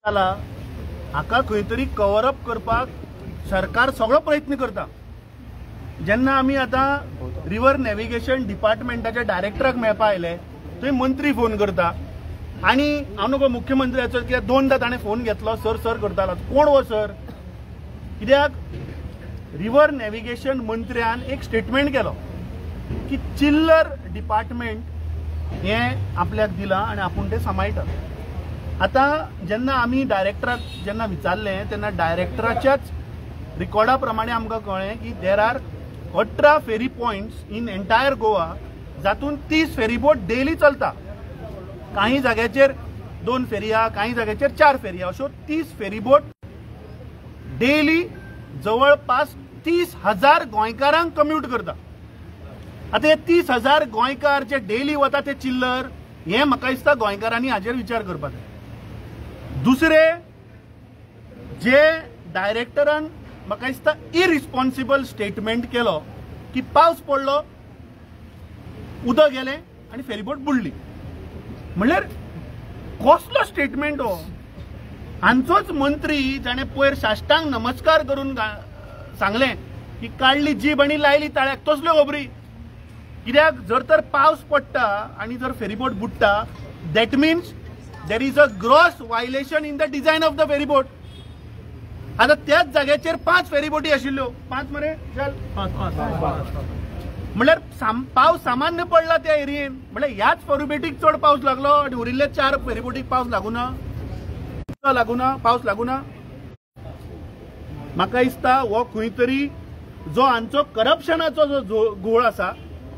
हाका खंय तरी कवर अप करपाक सरकार सगळो प्रयत्न करता। जेन्ना आमी आतां रिवर नॅव्हिगेशन डिपार्टमेंटाच्या डायरेक्टराक मेळपा आयले थंय मंत्री फोन करता आनी हांव नको मुख्यमंत्र्याचो कित्याक दोनदा ताणें फोन घेतलो सर सर करतालो कोण हो सर कित्याक रिवर नॅव्हिगेशन मंत्र्यान एक स्टेटमेंट केलो की चिल्लर डिपार्टमेंट हें आपल्याक दिलां आनी आपूण तें सांबाळटा। आतां जेन्ना आमी डायरेक्टराक जेन्ना विचारलें तेन्ना डायरेक्टराच्याच रिकॉर्डा प्रमाणे आमकां कळ्ळें की there are 18 ferry points in entire Goa जातून 30 फेरी बोट डेली चलता। काही जाग्याचेर 2 फेरया काही जाग्याचेर 4 फेरया अश्यो 30 फेरी बोट डेली जवळपास 30,000 गोंयकारांक कम्यूट करता। आता हे 30,000 गोंयकार जे डेली वता ते चिल्लर हे म्हाका दिसता गोंयकारांनी हाजेर विचार करपाक जाय। दुसरे जे डायरेक्टरान म्हाका दिसता इरिस्पॉन्सिबल स्टेटमेंट केलो की पावस पडलो उदक गेलें आनी फेरीबोट बुडली म्हणल्यार कसलो स्टेटमेंट हो। हांचोच मंत्री जाणें पयर साश्टांग नमस्कार करून सांगलें की काडली जीब आनी लायली ताळ्याक तसल्यो खबरी कित्याक जर तर पावस पडटा आनी जर फेरीबोट बुडटा that means there is a gross violation in the design of the ferry boat. आता त्याच जाग्याचेर 5 फेरीबोटी आशिल्ल्यो 5 मरे म्हणल्यार पावस सामान्य पडला त्या एरियेन म्हणल्यार ह्याच फेरीबोटीक चड पावस लागलो आनी उरिल्ले 4 फेरीबोटीक पावस लागूना पावस लागूना। म्हाका दिसता हो खंय तरी जो हांचो करप्शनाचो जो घोळ आसा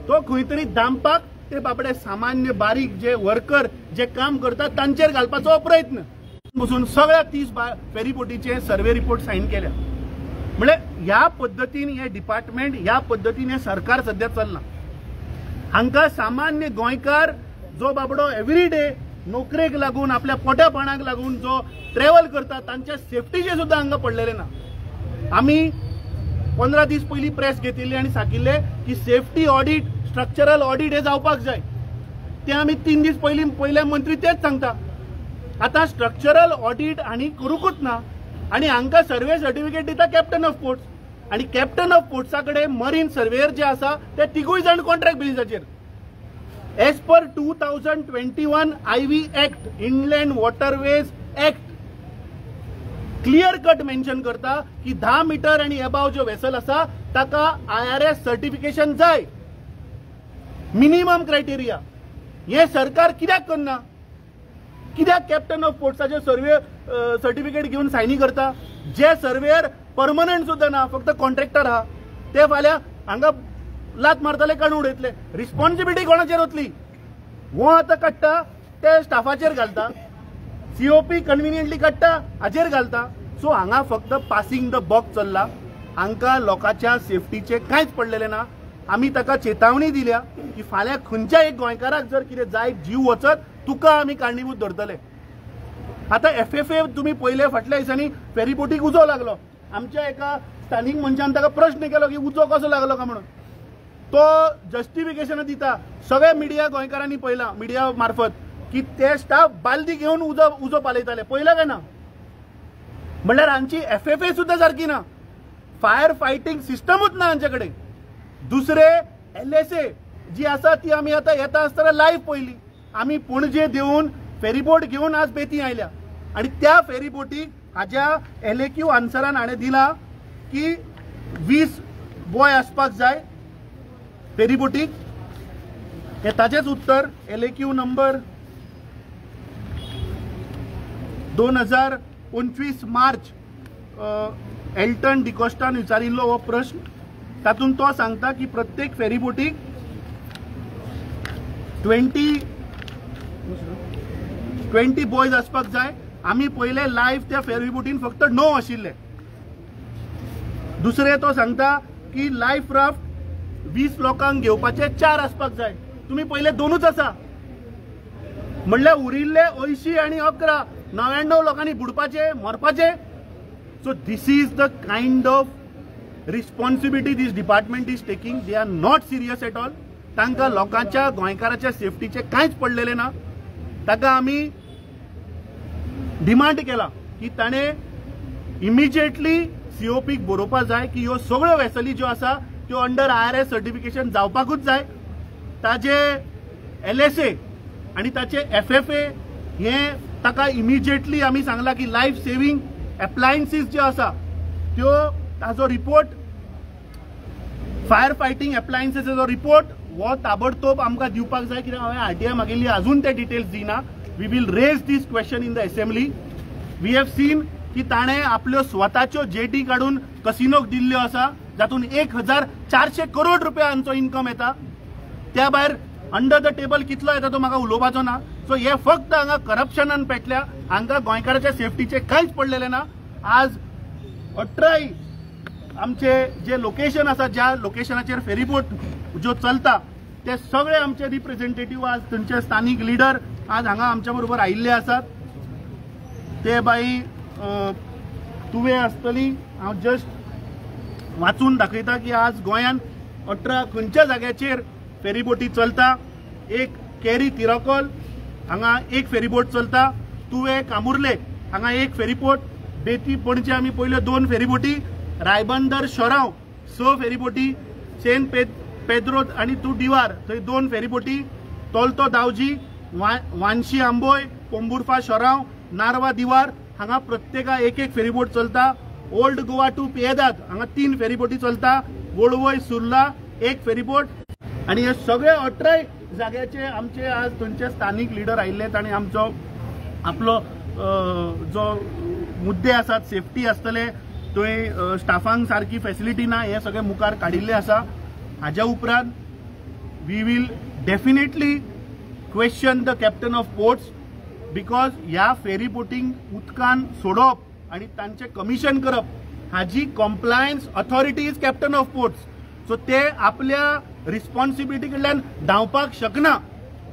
तो खंय तरी दामपाक ते बाबडे सामान्य बारीक जे वर्कर जे काम करतात तांचेर घालपाचो प्रयत्न बसून सगळ्या 30 फेरीबोटीचे सर्वे रिपोर्ट सायन केल्या। म्हणजे ह्या पद्दतीन हे डिपार्टमेंट ह्या पद्दतीन हे सरकार सध्या चल्ला। हांकां सामान्य गोंयकार जो बाबडो एवरीडे नोकरेक लागून आपल्या पोटापाणाक लागून जो ट्रॅव्हल करता तांच्या सेफ्टीचे सुद्धा हांगा पडलेले ना। आमी 15 दीस पयलीं प्रेस घेतिल्ली आनी सांगिल्ले की सेफ्टी ऑडिट स्ट्रक्चरल ऑडिट हे जावपाक जाय ते आमी 3 दीस पयले मंत्री तेच सांगता। आता स्ट्रक्चरल ऑडिट आनी करूकूच ना आनी हांकां सर्वे सर्टिफिकेट दिता कॅप्टन ऑफ पोर्ट्स आनी कॅप्टन ऑफ पोर्ट्सा कडेन मरीन सर्वेयर जे आसा ते तिगूय जाण कॉन्ट्रॅक्ट बेसिसाचेर। As per 2021 IV act inland waterways act clear cut mention करता की 10 मीटर आनी अबाव जो वेसल आसा ताका IRS सर्टिफिकेशन जाय मिनिमम क्रायटेरिया। हे सरकार कित्याक करना कित्याक कॅप्टन ऑफ पोर्ट्साचे सर्वे सर्टिफिकेट घेवन सायनी करता जे सर्वेयर परमनंट सुद्धा ना फक्त कॉन्ट्रॅक्टर आहा ते फाल्यां हांगा लात मारतले काडून उडयतले रिस्पॉन्सिबिलिटी कोणाचेर वतली हो आतां काडटा ते स्टाफाचेर घालता COP कन्विनियंटली काडटा हाचेर घालता। सो हांगा फक्त पासिंग द बक चल्ला हांकां लोकांच्या सेफ्टीचे कांयच पडलेले ना। आमी ताका चेतावणी दिल्या की फाल्यां खंयच्या एक गोंयकाराक जर कितें जायत जीव वचत तुका आमी कारणीभूत धरतले। आता FFA तुम्ही पहिले फाटल्या दिसांनी फेरीबोटीक उजो लागलो आमच्या एका स्थानिक मनशान ताका प्रश्न केलो की उजो कसो लागलो का म्हणून तो जस्टिफिकेशन दिता सगळे मिडिया गोंयकारांनी पळयला मिडिया मार्फत की ते स्टाफ बालदी घेवन उजो पालयताले पळयला काय ना म्हणल्यार हांची FFA सुद्धा सारकी ना फायर फायटिंग सिस्टमूच ना हांचे कडेन। दुसरे LSA जी आसा ती आमी आतां येता आसतना लायव्ह पळयली आमी पणजे देऊन फेरीबोट घेऊन आज बेती आयल्या आणि त्या फेरीबोटीक हाज्या LAQ आन्सरान हाणें दिला की 20 बॉय आसपाक जाय फेरीबोटीक हे ताचेच उत्तर LAQ नंबर 2025 मार्च एल्टन डिकोस्टान विचारिल्लो हो प्रश्न तातूंत तो सांगता की प्रत्येक फेरीबोटीक 20 बॉयज आसपाक जाय। आमी पहिले लायव्ह त्या फेरीबोटीन फक्त 9 आशिल्ले। दुसरे तो सांगता की लायफ राफ्ट 20 लोकांक घेवपाचे 4 आसपाक जाय तुम्ही पहिले 2च आसा म्हणल्यार उरिल्ले 80 आनी 11 99 लोकांनी बुडपाचे मरपाचे। So this is the kind of responsibility this department is taking. They are not serious at all. तांकां लोकांच्या गोंयकाराच्या सेफ्टीचे कांयच पडलेले ना। ताका आमी डिमांड केला की ताणे इमिजिएटली सीओपीक बरोवपा जाय की ह्यो सगळ्यो वेसली ज्यो आसा त्यो अंडर IRS सर्टिफिकेशन जावपाकूच जाय. ताजे LSA आणि ताचे FFA हे ताका इमिजिएटली आमी सांगला की लायफ सेव्हिंग एप्लायन्सीस ज्यो आसा त्यो ताजो रिपोर्ट फायर फायटिंग एप्लायन्सीसचो रिपोर्ट हो ताबडतोब आमकां दिवपाक जाय. कित्याक हांवें RTI मागिल्ली अजून ते डिटेल्स दिना. We will raise this question in the assembly. We have seen की ताणे आपल्यो स्वताच्यो जेटी काढून कसिनोक दिल्ल्यो आसा जातून 1400 करोड रुपया हांचो इन्कम येता. त्या भायर अंडर द टेबल कितलो येता तो म्हाका उलोवपाचो ना. सो हे फक्त हांगा करप्शनान पेटल्या. हांगा गोंयकाराच्या सेफ्टीचे कांयच पडलेले ना. आज 18 आमचे जे लोकेशन आसा ज्या लोकेशनाचेर फेरीबोट ज्यो चलता ते सगळे आमचे रिप्रेझेंटेटिव्ह आज थंयचे स्थानिक लिडर आज हांगा आमच्या बरोबर आयिल्ले आसात. ते बाई तुवें आसतली. हांव जस्ट वाचून दाखयता की आज गोंयान 18 खंयच्या जाग्याचेर फेरीबोटी चलता. एक केरी तिराकोल हांगा एक फेरीबोट चलता. तुवें कामुर्ले हांगा एक फेरीबोट. बेती पणजे आमी पयल्यो 2 फेरीबोटी. रायबंदर शोराव 6 फेरीबोटी. सेंट पेद्रो आनी तू दिवार थंय 2 फेरीबोटी. तोल्तो दावजी वांशी आंबोय पोंबुर्फा शोराव नारवा दिवार हांगा प्रत्येका एक फेरीबोट चलता. ओल्ड गोवा टू पेदाद हांगा 3 फेरीबोटी चलता. वळवय सुर्ला 1 फेरीबोट. आणि हे सगळे 18 जाग्याचे आमचे आज थंयचे स्थानिक लिडर आयिल्लेत आनी आमचो आपलो जो मुद्दे आसात सेफ्टी आसतले थंय स्टाफांक सारकी फेसिलिटी ना हे सगळे मुखार काडिल्ले आसा. हाज्या उपरांत we will definitely question the captain of ports because ह्या फेरी बोटिंग उदकान सोडप आणि तांचे कमिशन करप हाजी compliance authority is captain of ports. So ते आपल्या रिस्पॉन्सिबिलिटी कडल्यान धांवपाक शकना.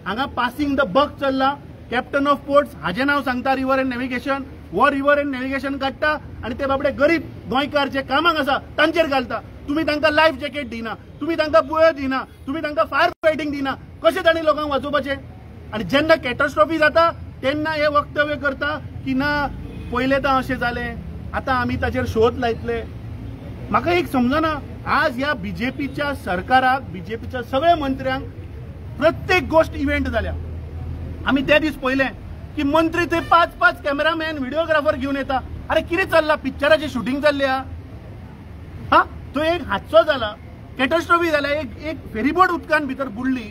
हांगा पासिंग द बक चल्ला. कॅप्टन ऑफ पोर्ट्स हाजें नांव सांगता रिव्हर अँड नॅव्हिगेशन. वो रिव्हर अँड नॅव्हिगेशन काडटा आणि ते बाबडे गरीब गोंयकार जे कामाक आसा तांचेर घालता. तुम्ही तांकां लायफ जॅकेट दिना. तुम्ही तांकां बुयो दिना. तुम्ही तांकां फायर फायटिंग दिना. कशें तांणी लोकांक वाचोवपाचें. आणि जेन्ना कॅटास्ट्रॉफी जाता तेन्ना हे वक्तव्य करता की ना पयलें तर अशें जालें आतां आमी ताचेर शोध लायतले. म्हाका एक समजना आज ह्या बीजेपीच्या सरकाराक बीजेपीच्या सगळ्या मंत्र्यांक प्रत्येक गोष्ट इव्हेंट जाल्या. आमी त्या दीस पळयलें की मंत्री थंय 5-5 कॅमेरामॅन व्हिडिओग्राफर घेवन येता. अरे कितें चल्लां पिक्चराची शूटिंग चल्ली हा. तो एक हादसो जाला. कॅटास्ट्रॉफी जाल्या. एक फेरीबोट उदकान भितर बुडली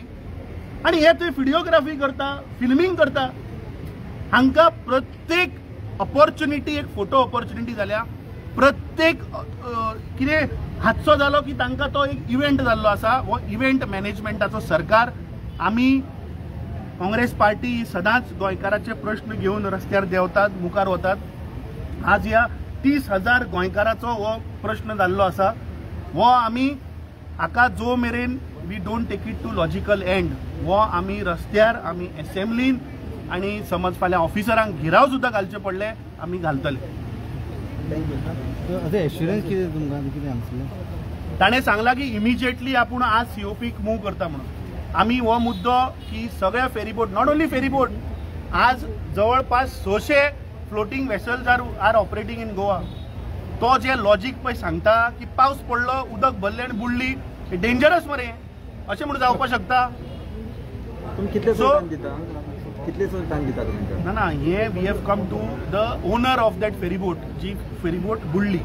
आणि हे थंय व्हिडिओग्राफी करता फिल्मिंग करता. हांकां प्रत्येक ऑपॉर्च्युनिटी एक फोटो ऑपॉर्च्युनिटी जाल्या. प्रत्येक कितें हादसो जालो की तांकां तो एक इव्हेंट जाल्लो आसा. हो इव्हेंट मॅनेजमेंटाचो सरकार. आमी काँग्रेस पार्टी सदांच गोंयकाराचे प्रश्न घेवन रस्त्यार देंवतात मुखार वतात. आज ह्या 30,000 गोंयकाराचो हो प्रश्न जाल्लो आसा. हो आमी हाका जो मेरेन we don't take it to logical end हो आमी रस्त्यार आमी असेंब्लीन आणि समज फाल्यां ऑफिसरांक गिराव सुद्दां घालचे पडले आमी घालतले. ताणें सांगला की इमिजिएटली आपूण आज सीओपीक मूव करता म्हणून. आमी हो मुद्दो की सगळ्या फेरीबोट नॉट ओन्ली फेरीबोट आज जवळपास 600 floating vessels are operating in Goa. तो जे लॉजिक पळय सांगता की पावस पडलो उदक भरलें आनी बुडली डेंजरस मरे अशें म्हणून जावपाक शकता. ना ना हे we have come to the owner of that ferry boat जी फेरीबोट बुडली.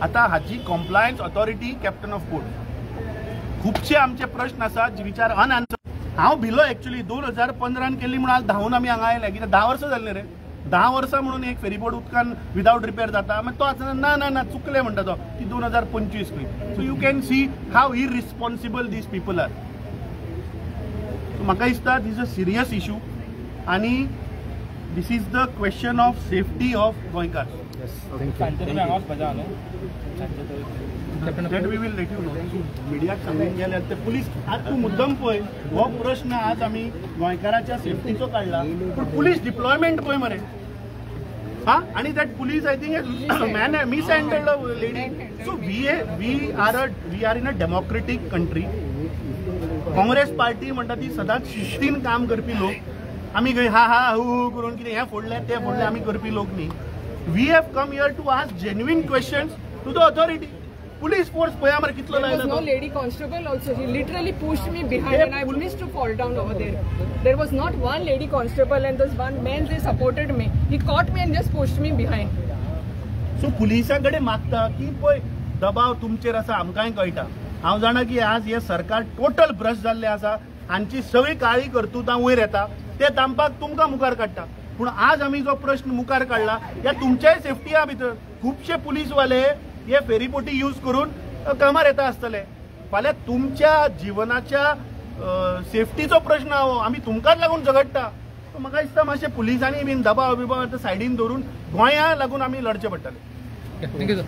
आता हाची compliance authority captain of port. खुबशे आमचे प्रश्न आसात जे विचार अनआन्सर. हांव भिलो एक्चुअली 2015 केल्ली म्हणून आज धांवून आमी हांगा आयले कित्याक 10 वर्सां जाल्ली रे. 10 वर्सां म्हणून एक फेरीबोट उदकान विदाउट रिपेर जाता. मागीर तो आतां ना ना ना चुकले म्हणटा तो की 2025 खंय. So you can see how irresponsible these people are. So म्हाका दिसता this is a serious issue आणि this is the question of safety of गोंयकार. That we will let you know. मिडियाक सांगून गेल्यार ते पुलीस आज तूं मुद्दम पळय हो प्रश्न आज आमी गोंयकाराच्या सेफ्टीचो काडला पूण पुलीस डिप्लॉयमेंट पळय मरे. हा आणि that police I think mishandled lady. So we are in a democratic country. Congress party म्हणटा ती सदांच शिस्तीन काम करपी लोक. आमी खंय हा हा हू करून कितें हें फोडलें तें फोडलें आमी करपी लोक न्ही. We have come here to ask genuine questions to the authority. Police force पळया मरे कितलो There was लायला no तो. lady constable also. He literally pushed me behind and I missed to fall down over there. There was not one lady constable and those one men, they supported me. He caught me and just pushed me behind. So पुलिसांकडे मागता की पळय दबाव तुमचेर आसा आमकांय कळटा. हांव जाणा की आज हे सरकार टोटल भ्रश जाल्ले आसा. हांची सगळी काळी कर्तुतां वयर येता ते दामपाक तुमकां मुखार काडटा. पूण आज आमी जो प्रश्न मुखार काडला या तुमच्याय सेफ्टीया भितर खुबशे पुलीसवाले हे फेरीपोटी यूज करून कामार येता आसतले. फाल्यां तुमच्या जीवनाच्या सेफ्टीचो प्रश्न आमी तुमकांच लागून झगडटा. म्हाका दिसता मातशे पुलिसांनी बीन दबाव बिबाव सायडीन दवरून गोंया लागून आमी लढचे पडटले. Thank you sir.